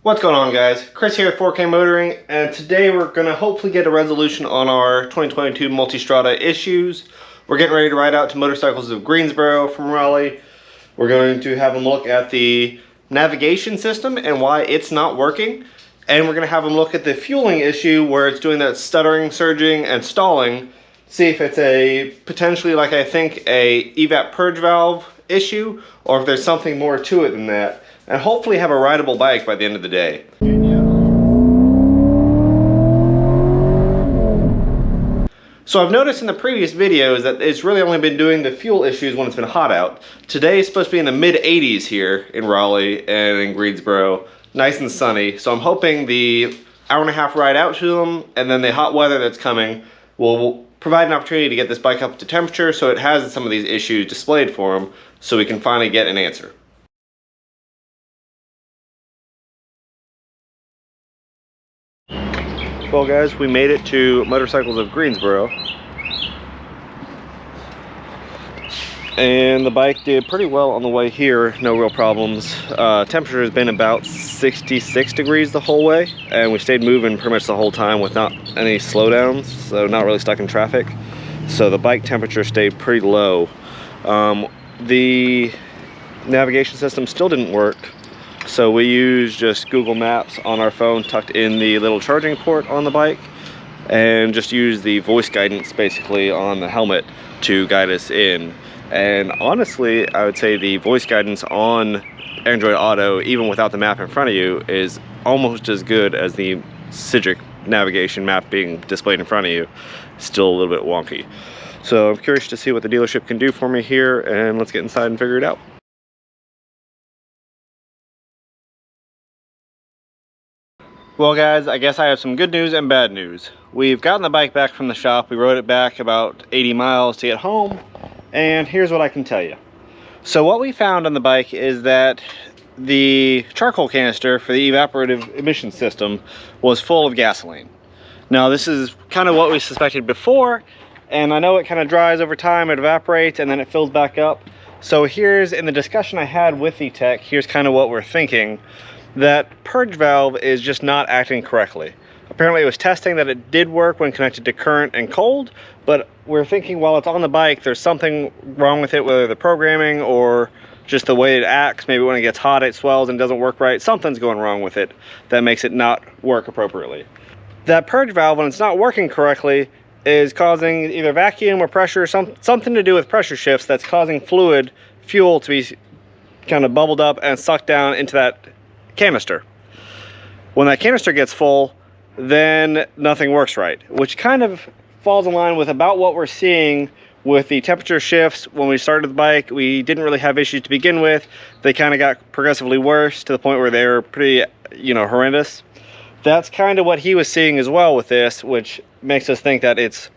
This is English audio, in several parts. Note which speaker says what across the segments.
Speaker 1: What's going on, guys? Chris here with 4K Motoring, and today we're going to hopefully get a resolution on our 2022 Multistrada issues. We're getting ready to ride out to Motorcycles of Greensboro from Raleigh. We're going to have them look at the navigation system and why it's not working. And we're going to have them look at the fueling issue where it's doing that stuttering, surging, and stalling. See if it's a potentially, like I think, a evap purge valve issue, or if there's something more to it than that. And hopefully have a rideable bike by the end of the day. So I've noticed in the previous videos that it's really only been doing the fuel issues when it's been hot out. Today is supposed to be in the mid 80s here in Raleigh and in Greensboro. Nice and sunny. So I'm hoping the hour-and-a-half ride out to them and then the hot weather that's coming will provide an opportunity to get this bike up to temperature so it has some of these issues displayed for them so we can finally get an answer. Well guys, we made it to Motorcycles of Greensboro, and the bike did pretty well on the way here, no real problems. Temperature has been about 66 degrees the whole way, and we stayed moving pretty much the whole time with not any slowdowns, so not really stuck in traffic. So the bike temperature stayed pretty low. The navigation system still didn't work. So we used just Google Maps on our phone tucked in the little charging port on the bike, and just used the voice guidance basically on the helmet to guide us in. And honestly, I would say the voice guidance on Android Auto, even without the map in front of you, is almost as good as the Citric navigation map being displayed in front of you. Still a little bit wonky. So I'm curious to see what the dealership can do for me here, and let's get inside and figure it out. Well guys, I guess I have some good news and bad news. We've gotten the bike back from the shop. We rode it back about 80 miles to get home, and here's what I can tell you. So what we found on the bike is that the charcoal canister for the evaporative emission system was full of gasoline. Now this is kind of what we suspected before, and I know it kind of dries over time, it evaporates, and then it fills back up. So here's, in the discussion I had with the tech, here's kind of what we're thinking. That purge valve is just not acting correctly. Apparently it was testing that it did work when connected to current and cold, but we're thinking while it's on the bike there's something wrong with it, whether the programming or just the way it acts. Maybe when it gets hot it swells and doesn't work right. Something's going wrong with it that makes it not work appropriately. That purge valve, when it's not working correctly, is causing either vacuum or pressure, something to do with pressure shifts that's causing fuel to be kind of bubbled up and sucked down into that canister. When that canister gets full, then nothing works right, which kind of falls in line with about what we're seeing with the temperature shifts. When we started the bike, we didn't really have issues to begin with. They kind of got progressively worse to the point where they were pretty, horrendous. That's kind of what he was seeing as well with this, which makes us think that it's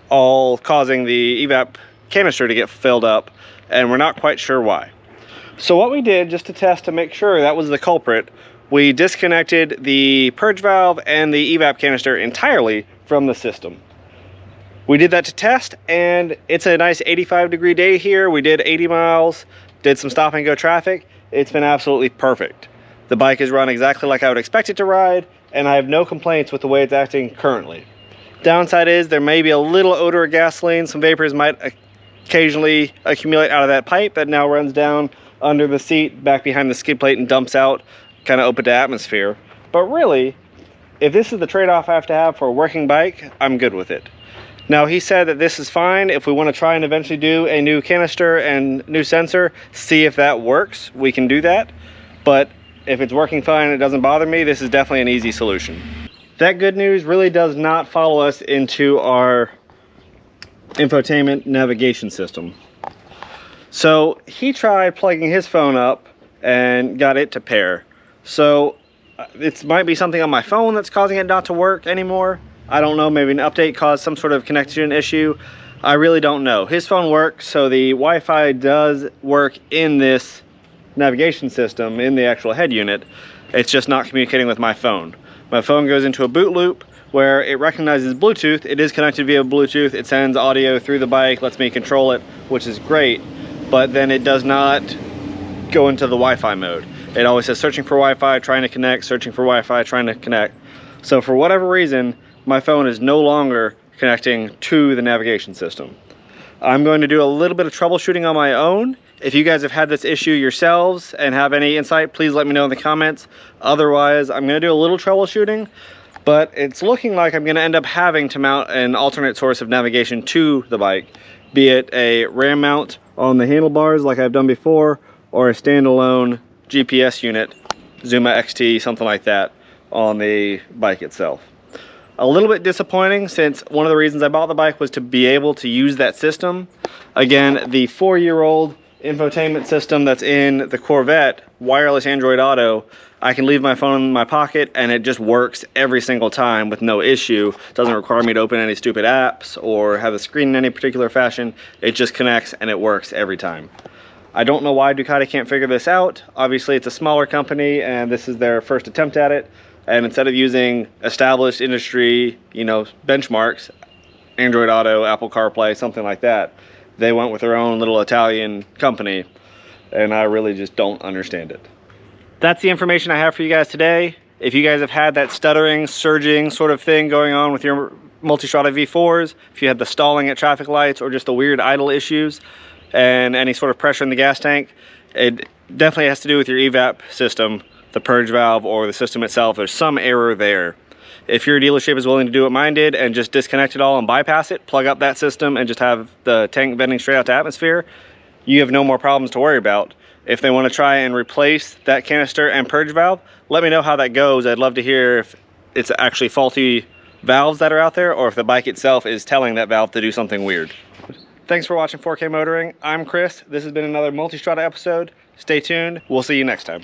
Speaker 1: all causing the evap canister to get filled up, and we're not quite sure why. So what we did, just to test to make sure that was the culprit, we disconnected the purge valve and the evap canister entirely from the system. We did that to test, and it's a nice 85-degree day here. We did 80 miles, did some stop and go traffic. It's been absolutely perfect. The bike is run exactly like I would expect it to ride, and I have no complaints with the way it's acting currently. Downside is there may be a little odor of gasoline. Some vapors might occasionally accumulate out of that pipe that now runs down under the seat, back behind the skid plate, and dumps out kind of open to atmosphere. But really, if this is the trade-off I have to have for a working bike, I'm good with it. Now he said that this is fine if we want to try and eventually do a new canister and new sensor, see if that works, we can do that. But if it's working fine and it doesn't bother me, this is definitely an easy solution. That good news really does not follow us into our infotainment navigation system. So he tried plugging his phone up and got it to pair. So it might be something on my phone that's causing it not to work anymore. I don't know, maybe an update caused some sort of connection issue. I really don't know. His phone works, so the Wi-Fi does work in this navigation system, in the actual head unit. It's just not communicating with my phone. My phone goes into a boot loop where it recognizes Bluetooth. It is connected via Bluetooth. It sends audio through the bike, lets me control it, which is great. But then it does not go into the Wi-Fi mode. It always says searching for Wi-Fi, trying to connect, searching for Wi-Fi, trying to connect. So for whatever reason, my phone is no longer connecting to the navigation system. I'm going to do a little bit of troubleshooting on my own. If you guys have had this issue yourselves and have any insight, please let me know in the comments. Otherwise, I'm going to do a little troubleshooting, but it's looking like I'm going to end up having to mount an alternate source of navigation to the bike, be it a RAM mount on the handlebars like I've done before, or a standalone GPS unit, Zuma XT, something like that, on the bike itself. A little bit disappointing, since one of the reasons I bought the bike was to be able to use that system. Again, the 4-year-old infotainment system that's in the Corvette, wireless Android Auto, I can leave my phone in my pocket and it just works every single time with no issue. It doesn't require me to open any stupid apps or have the screen in any particular fashion. It just connects and it works every time. I don't know why Ducati can't figure this out. Obviously it's a smaller company and this is their first attempt at it. And instead of using established industry, benchmarks, Android Auto, Apple CarPlay, something like that, they went with their own little Italian company, and I really just don't understand it. That's the information I have for you guys today. If you guys have had that stuttering, surging sort of thing going on with your Multistrada V4s, if you had the stalling at traffic lights or just the weird idle issues and any sort of pressure in the gas tank, it definitely has to do with your evap system, the purge valve, or the system itself. There's some error there. If your dealership is willing to do what mine did and just disconnect it all and bypass it, plug up that system and just have the tank venting straight out to atmosphere, you have no more problems to worry about. If they want to try and replace that canister and purge valve, let me know how that goes. I'd love to hear if it's actually faulty valves that are out there or if the bike itself is telling that valve to do something weird. Thanks for watching 4K Motoring. I'm Chris. This has been another Multistrada episode. Stay tuned. We'll see you next time.